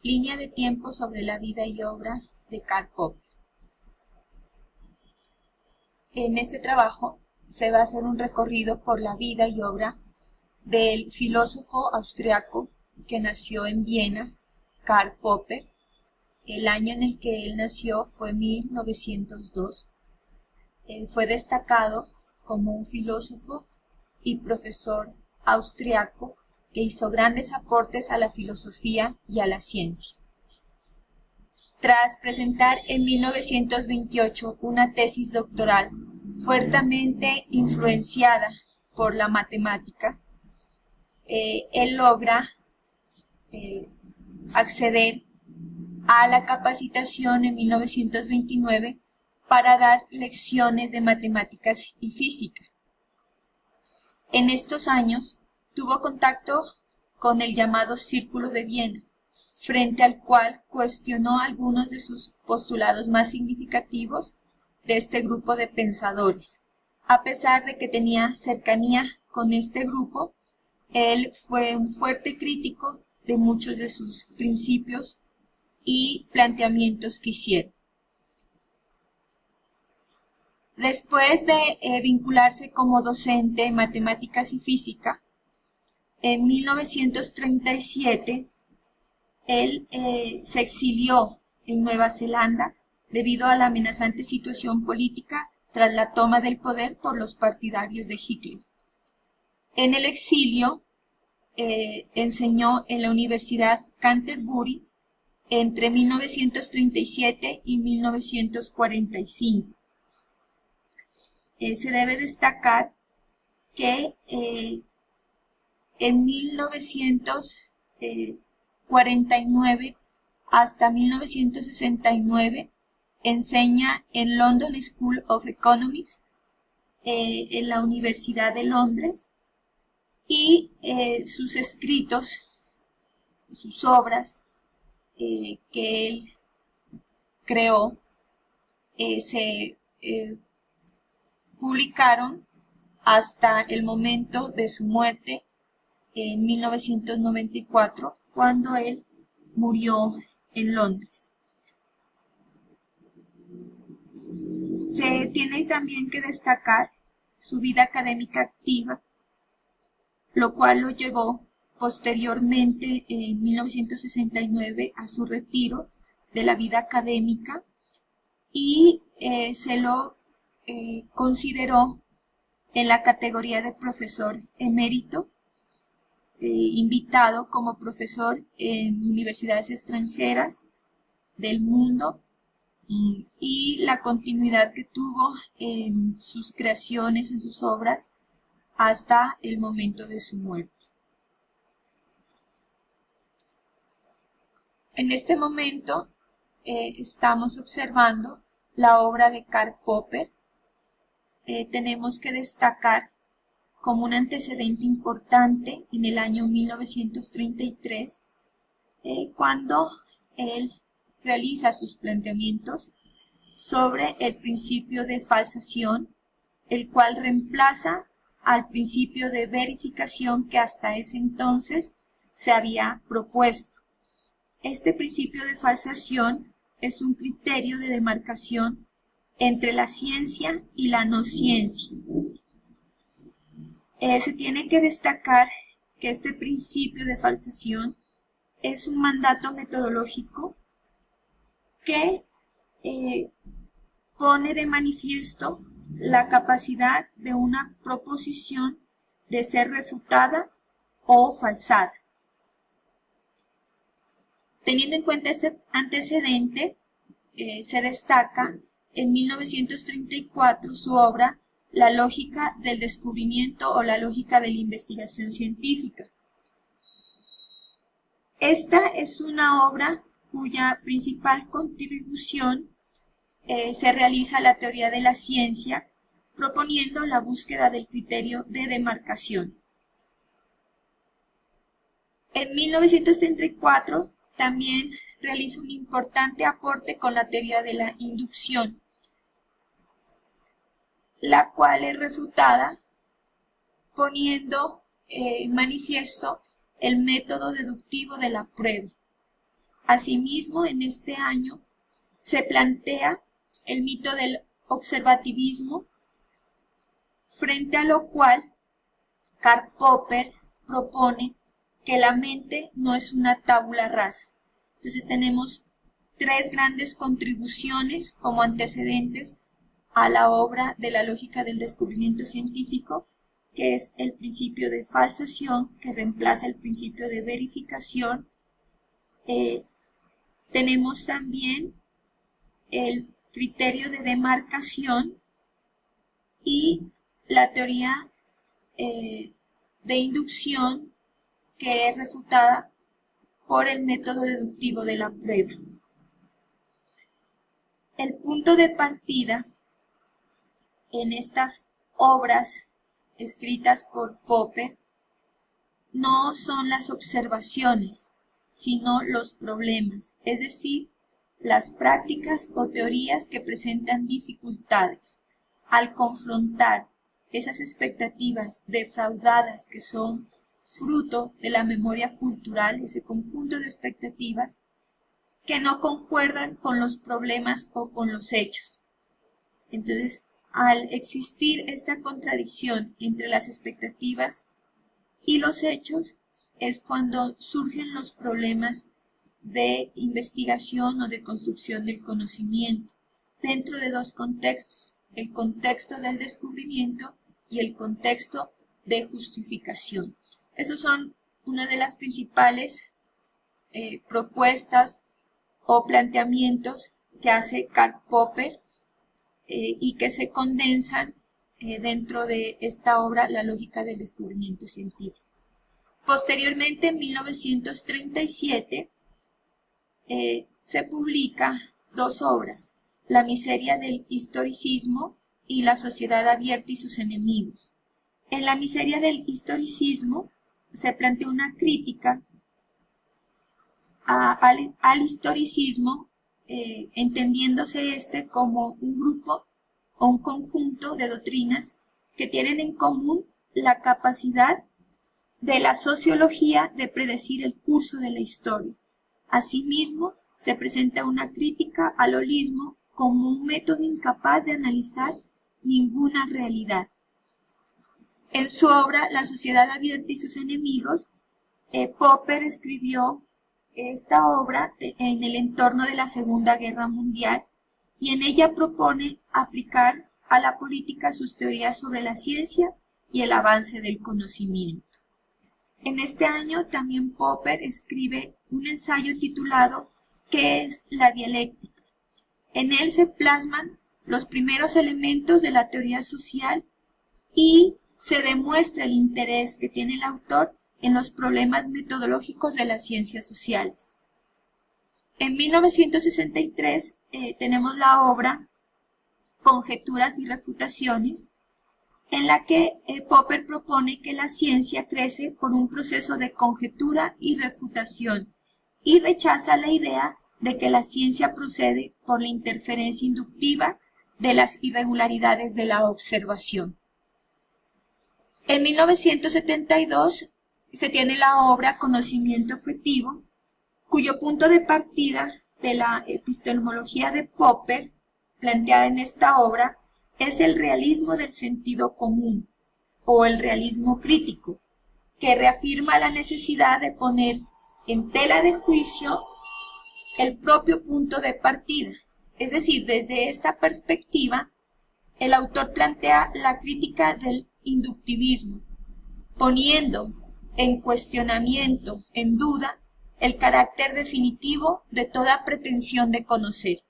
Línea de tiempo sobre la vida y obra de Karl Popper. En este trabajo se va a hacer un recorrido por la vida y obra del filósofo austriaco que nació en Viena, Karl Popper. El año en el que él nació fue 1902. Fue destacado como un filósofo y profesor austriaco que hizo grandes aportes a la filosofía y a la ciencia. Tras presentar en 1928 una tesis doctoral fuertemente influenciada por la matemática, él logra acceder a la capacitación en 1929 para dar lecciones de matemáticas y física. En estos años tuvo contacto con el llamado Círculo de Viena, frente al cual cuestionó algunos de sus postulados más significativos de este grupo de pensadores. A pesar de que tenía cercanía con este grupo, él fue un fuerte crítico de muchos de sus principios y planteamientos que hicieron. Después de vincularse como docente en matemáticas y física, en 1937 él se exilió en Nueva Zelanda debido a la amenazante situación política tras la toma del poder por los partidarios de Hitler. En el exilio enseñó en la Universidad Canterbury entre 1937 y 1945. Se debe destacar que en 1949 hasta 1969 enseña en London School of Economics, en la Universidad de Londres, y sus escritos, sus obras que él creó se publicaron hasta el momento de su muerte en 1994, cuando él murió en Londres. Se tiene también que destacar su vida académica activa, lo cual lo llevó posteriormente en 1969 a su retiro de la vida académica y se lo consideró en la categoría de profesor emérito, invitado como profesor en universidades extranjeras del mundo, y la continuidad que tuvo en sus creaciones, en sus obras, hasta el momento de su muerte. En este momento estamos observando la obra de Karl Popper. Tenemos que destacar como un antecedente importante en el año 1933, cuando él realiza sus planteamientos sobre el principio de falsación, el cual reemplaza al principio de verificación que hasta ese entonces se había propuesto. Este principio de falsación es un criterio de demarcación entre la ciencia y la no ciencia. Se tiene que destacar que este principio de falsación es un mandato metodológico que pone de manifiesto la capacidad de una proposición de ser refutada o falsada. Teniendo en cuenta este antecedente, se destaca en 1934 su obra La lógica del descubrimiento o la lógica de la investigación científica. Esta es una obra cuya principal contribución se realiza a la teoría de la ciencia, proponiendo la búsqueda del criterio de demarcación. En 1934 también realiza un importante aporte con la teoría de la inducción, la cual es refutada poniendo en manifiesto el método deductivo de la prueba. Asimismo, en este año se plantea el mito del observativismo, frente a lo cual Karl Popper propone que la mente no es una tabula rasa. Entonces tenemos tres grandes contribuciones como antecedentes a la obra de la lógica del descubrimiento científico, que es el principio de falsación, que reemplaza el principio de verificación. Tenemos también el criterio de demarcación y la teoría de inducción, que es refutada por el método deductivo de la prueba. El punto de partida en estas obras escritas por Popper no son las observaciones, sino los problemas, es decir, las prácticas o teorías que presentan dificultades. Al confrontar esas expectativas defraudadas que son fruto de la memoria cultural, ese conjunto de expectativas que no concuerdan con los problemas o con los hechos. Entonces, al existir esta contradicción entre las expectativas y los hechos, es cuando surgen los problemas de investigación o de construcción del conocimiento, dentro de dos contextos: el contexto del descubrimiento y el contexto de justificación. Esas son una de las principales propuestas o planteamientos que hace Karl Popper y que se condensan dentro de esta obra, La lógica del descubrimiento científico. Posteriormente, en 1937, se publica dos obras: La miseria del historicismo y La sociedad abierta y sus enemigos. En La miseria del historicismo se plantea una crítica al historicismo, entendiéndose este como un grupo o un conjunto de doctrinas que tienen en común la capacidad de la sociología de predecir el curso de la historia. Asimismo, se presenta una crítica al holismo como un método incapaz de analizar ninguna realidad. En su obra La sociedad abierta y sus enemigos, Popper escribió esta obra en el entorno de la Segunda Guerra Mundial, y en ella propone aplicar a la política sus teorías sobre la ciencia y el avance del conocimiento. En este año también Popper escribe un ensayo titulado ¿Qué es la dialéctica? En él se plasman los primeros elementos de la teoría social y se demuestra el interés que tiene el autor en los problemas metodológicos de las ciencias sociales. En 1963 tenemos la obra Conjeturas y refutaciones, en la que Popper propone que la ciencia crece por un proceso de conjetura y refutación, y rechaza la idea de que la ciencia procede por la interferencia inductiva de las irregularidades de la observación. En 1972 se tiene la obra Conocimiento objetivo, cuyo punto de partida de la epistemología de Popper, planteada en esta obra, es el realismo del sentido común, o el realismo crítico, que reafirma la necesidad de poner en tela de juicio el propio punto de partida. Es decir, desde esta perspectiva, el autor plantea la crítica del inductivismo, poniendo en cuestionamiento, en duda, el carácter definitivo de toda pretensión de conocer.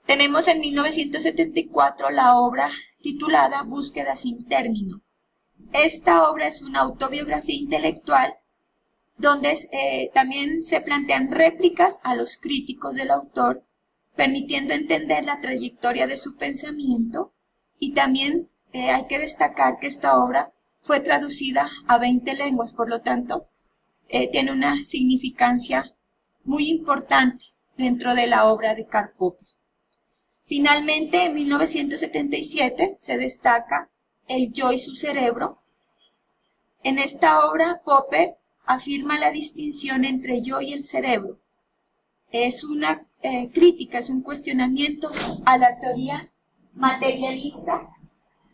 Tenemos en 1974 la obra titulada Búsqueda sin término. Esta obra es una autobiografía intelectual donde también se plantean réplicas a los críticos del autor, permitiendo entender la trayectoria de su pensamiento, y también hay que destacar que esta obra fue traducida a 20 lenguas, por lo tanto, tiene una significancia muy importante dentro de la obra de Karl Popper. Finalmente, en 1977 se destaca El yo y su cerebro. En esta obra, Popper afirma la distinción entre yo y el cerebro, Es una crítica, es un cuestionamiento a la teoría materialista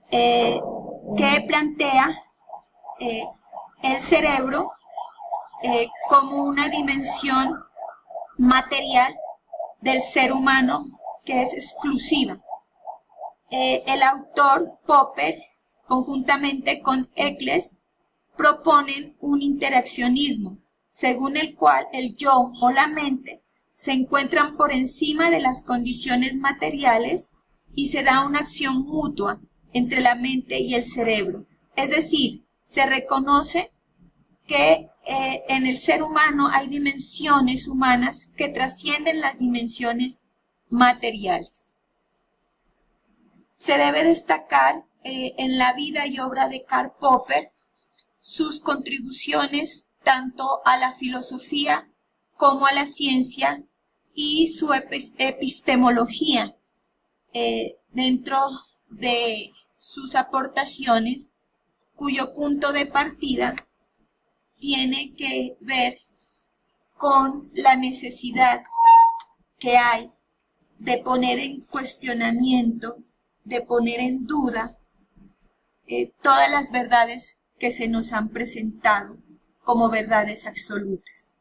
que plantea el cerebro como una dimensión material del ser humano que es exclusiva. El autor Popper, conjuntamente con Eccles, proponen un interaccionismo, según el cual el yo o la mente se encuentran por encima de las condiciones materiales y se da una acción mutua entre la mente y el cerebro. Es decir, se reconoce que en el ser humano hay dimensiones humanas que trascienden las dimensiones materiales. Se debe destacar en la vida y obra de Karl Popper sus contribuciones tanto a la filosofía como a la ciencia y su epistemología. Dentro de sus aportaciones, cuyo punto de partida tiene que ver con la necesidad que hay de poner en cuestionamiento, de poner en duda todas las verdades que se nos han presentado como verdades absolutas.